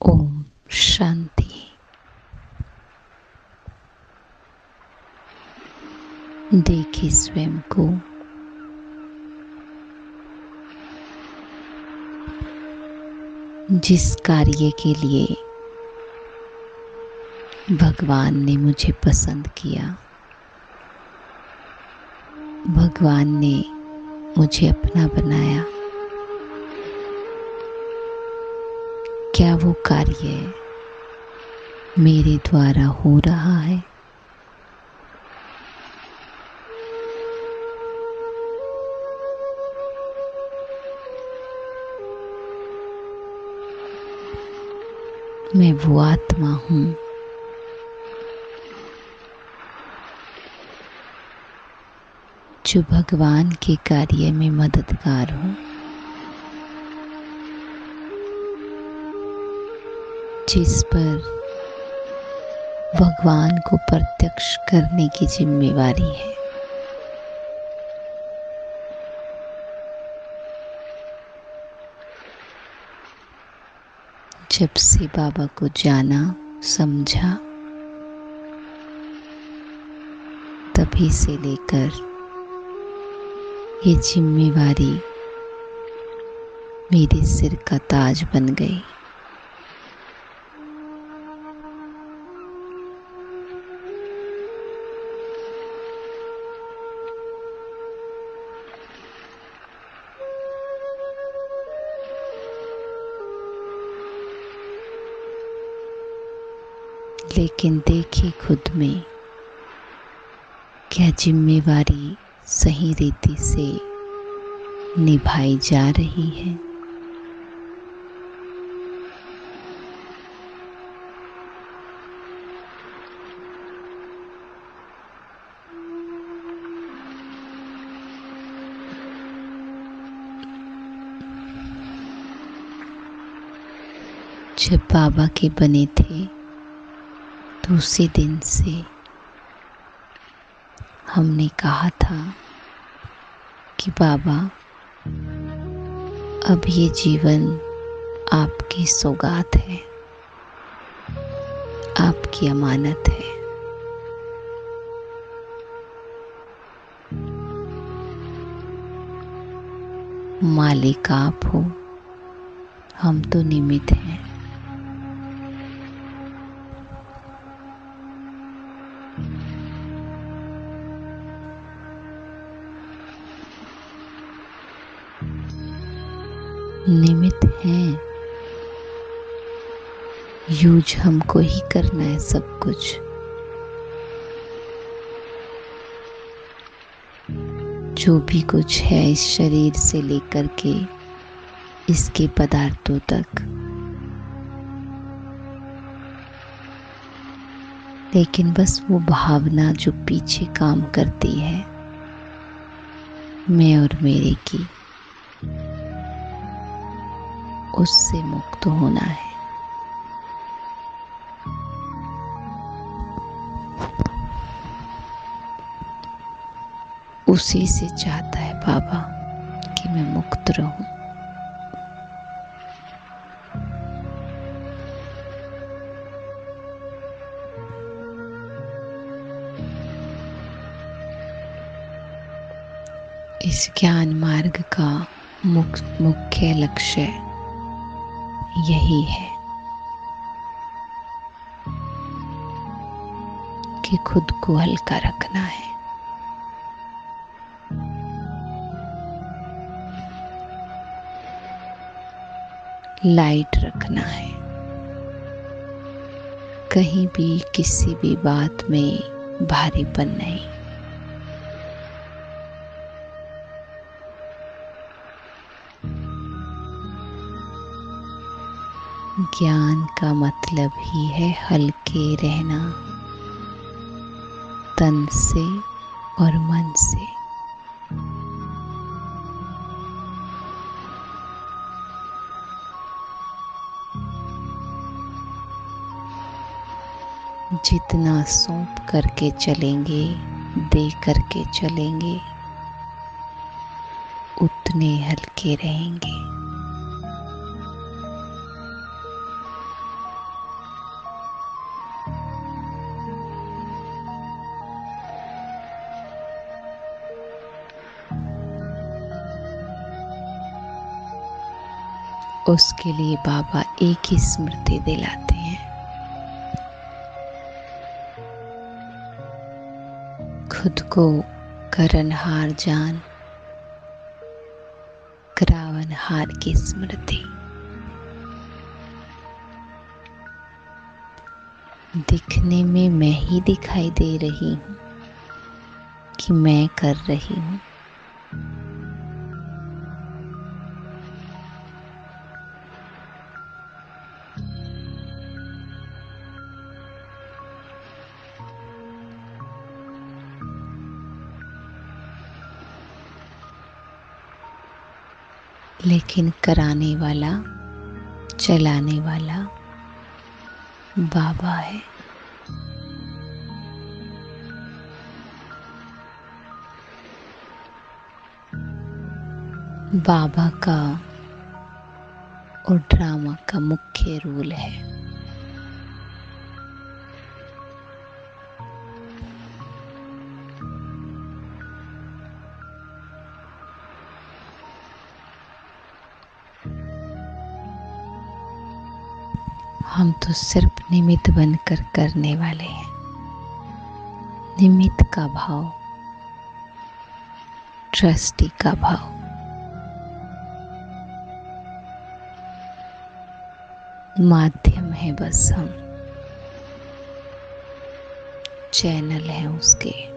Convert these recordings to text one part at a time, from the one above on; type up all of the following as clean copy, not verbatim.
ओम शांति। देखिए स्वयं को जिस कार्य के लिए भगवान ने मुझे पसंद किया, भगवान ने मुझे अपना बनाया, क्या वो कार्य मेरे द्वारा हो रहा है? मैं वो आत्मा हूँ जो भगवान के कार्य में मददगार हूँ, जिस पर भगवान को प्रत्यक्ष करने की जिम्मेवारी है। जब से बाबा को जाना समझा, तभी से लेकर ये जिम्मेवारी मेरे सिर का ताज बन गई। लेकिन देखिए खुद में, क्या जिम्मेवारी सही रीति से निभाई जा रही है? जब बाबा के बने थे तो उसी दिन से हमने कहा था कि बाबा, अब ये जीवन आपकी सौगात है, आपकी अमानत है। मालिक आप हो, हम तो निमित्त हैं। निमित्त हैं, यूज हमको ही करना है सब कुछ। जो भी कुछ है इस शरीर से लेकर के इसके पदार्थों तक। लेकिन बस वो भावना जो पीछे काम करती है, मैं और मेरे की, उससे मुक्त होना है। उसी से चाहता है बाबा कि मैं मुक्त रहूं। इस ज्ञान मार्ग का मुख्य लक्ष्य यही है कि खुद को हल्का रखना है। लाइट रखना है। कहीं भी किसी भी बात में भारीपन नहीं। ज्ञान का मतलब ही है हल्के रहना, तन से और मन से। जितना सौंप करके चलेंगे, दे करके चलेंगे, उतने हल्के रहेंगे। उसके लिए बाबा एक ही स्मृति दिलाते हैं, खुद को करनहार जान, करावनहार की स्मृति। दिखने में मैं ही दिखाई दे रही हूँ कि मैं कर रही हूँ, लेकिन कराने वाला, चलाने वाला बाबा है। बाबा का और ड्रामा का मुख्य रूल है हम तो सिर्फ निमित्त बनकर करने वाले हैं। निमित्त का भाव, ट्रस्टी का भाव, माध्यम है बस हम, चैनल है उसके।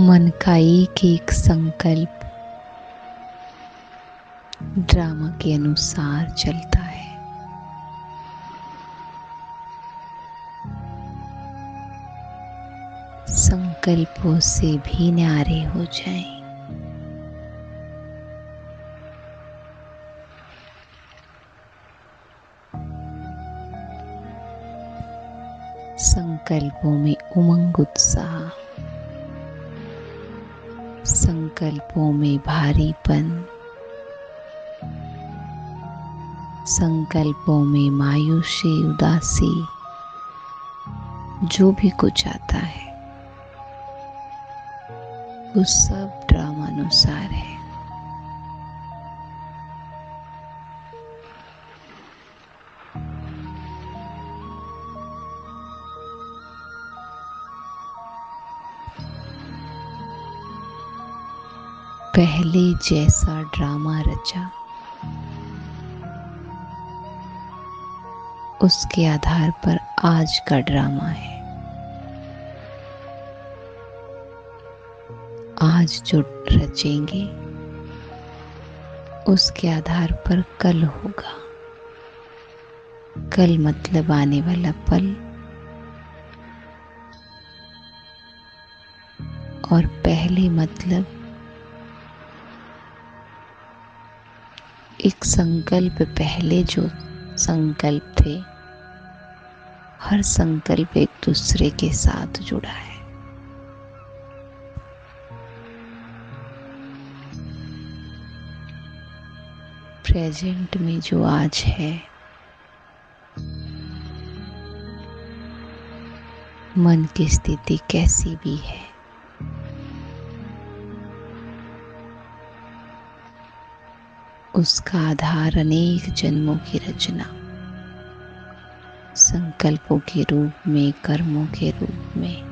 मन का एक संकल्प ड्रामा के अनुसार चलता है। संकल्पों से भी न्यारे हो जाएं। संकल्पों में उमंग, उत्साह, संकल्पों में भारीपन, संकल्पों में मायूसी, उदासी, जो भी कुछ आता है वो सब ड्रामानुसार है। पहले जैसा ड्रामा रचा उसके आधार पर आज का ड्रामा है। आज जो रचेंगे उसके आधार पर कल होगा। कल मतलब आने वाला पल, और पहले मतलब एक संकल्प। पहले जो संकल्प थे, हर संकल्प एक दूसरे के साथ जुड़ा है। प्रेजेंट में जो आज है, मन की स्थिति कैसी भी है, उसका आधार अनेक जन्मों की रचना, संकल्पों के रूप में, कर्मों के रूप में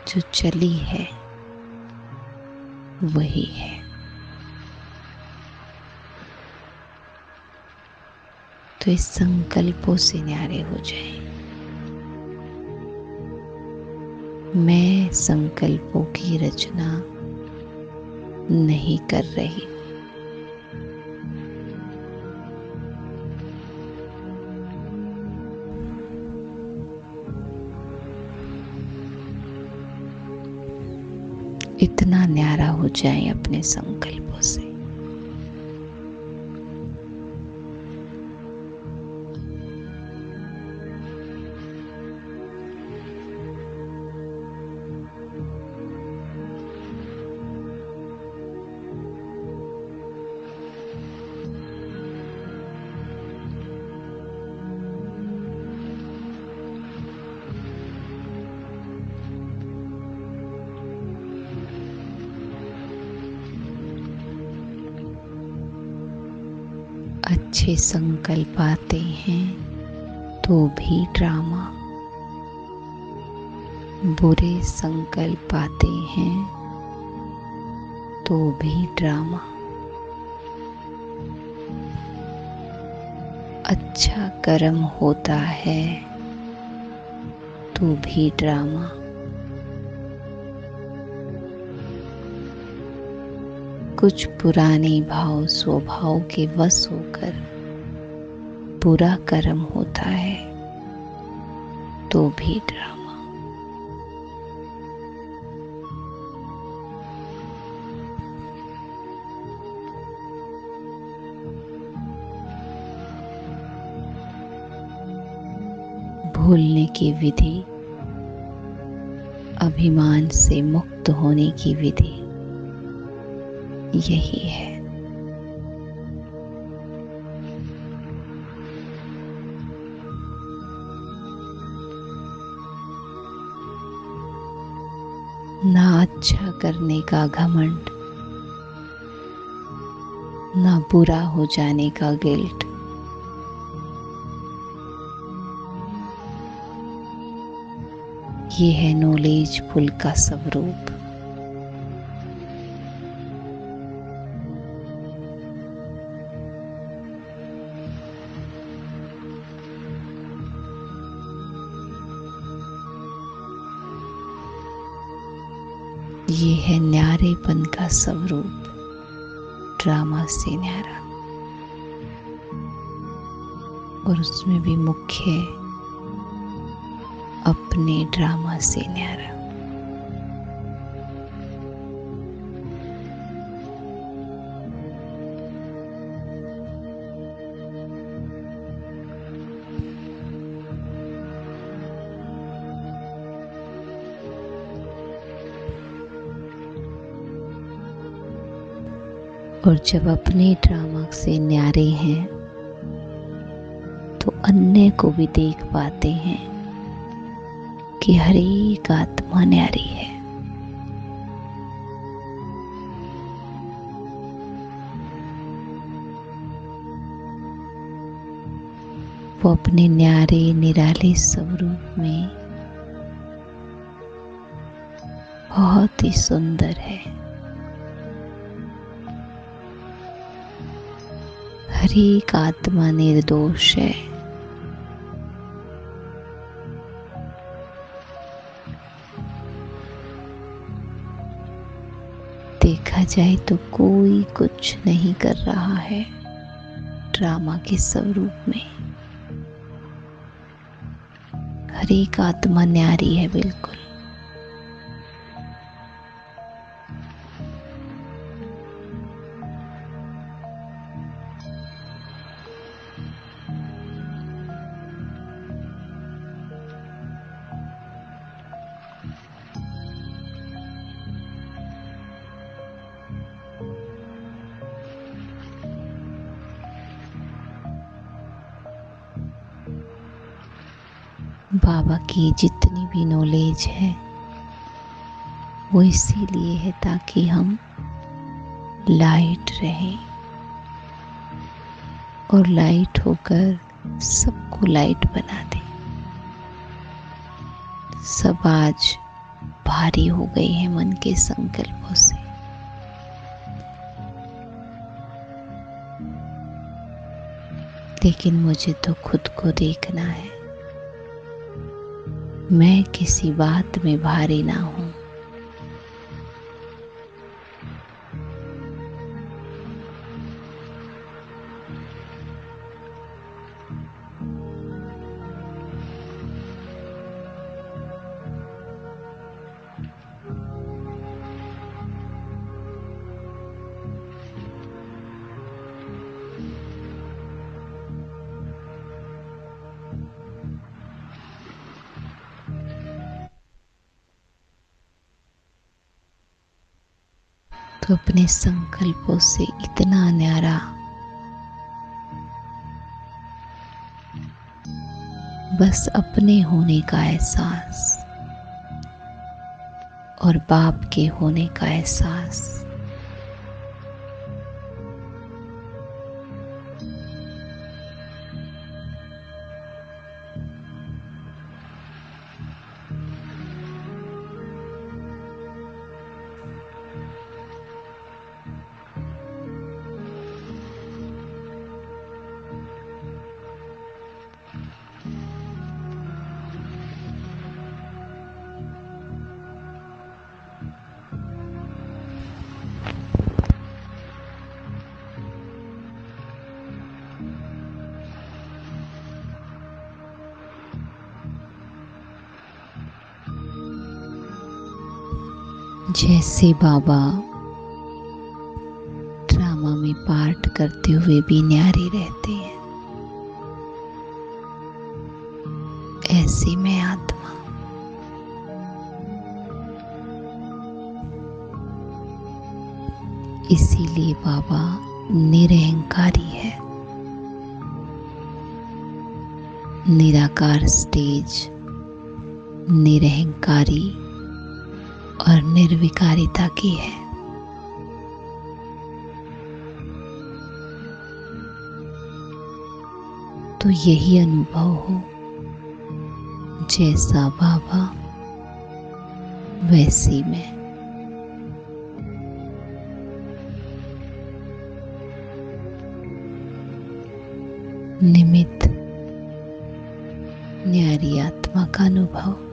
जो चली है वही है। तो इस संकल्पों से न्यारे हो जाए। मैं संकल्पों की रचना नहीं कर रही। इतना न्यारा हो जाए अपने संकल्पों से। अच्छे संकल्प आते हैं तो भी ड्रामा, बुरे संकल्प आते हैं तो भी ड्रामा, अच्छा कर्म होता है तो भी ड्रामा, कुछ पुराने भाव स्वभाव के वश होकर बुरा कर्म होता है तो भी ड्रामा। भूलने की विधि, अभिमान से मुक्त होने की विधि यही है। ना अच्छा करने का घमंड, ना बुरा हो जाने का गिल्ट, ये है नॉलेजफुल का स्वरूप। ये है न्यारेपन का स्वरूप, ड्रामा से न्यारा। और उसमें भी मुख्य अपने ड्रामा से न्यारा। और जब अपने ड्रामा से न्यारे हैं तो अन्य को भी देख पाते हैं कि हर एक आत्मा न्यारी है। वो अपने न्यारे निराले स्वरूप में बहुत ही सुंदर है। हर एक आत्मा निर्दोष है। देखा जाए तो कोई कुछ नहीं कर रहा है ड्रामा के स्वरूप में। हर एक आत्मा न्यारी है बिल्कुल। बाबा की जितनी भी नॉलेज है वो इसीलिए है ताकि हम लाइट रहें और लाइट होकर सबको लाइट बना दें। सब आज भारी हो गए हैं मन के संकल्पों से। लेकिन मुझे तो खुद को देखना है, मैं किसी बात में भारी ना हूं। तो अपने संकल्पों से इतना न्यारा बस अपने होने का एहसास और बाप के होने का एहसास। जैसे बाबा ड्रामा में पार्ट करते हुए भी न्यारे रहते हैं, ऐसे मैं आत्मा इसीलिए बाबा निरहंकारी है। निराकार स्टेज निरहंकारी और निर्विकारिता की है। तो यही अनुभव हो, जैसा बाबा वैसी मैं। निमित्त न्यारी आत्मा का अनुभव।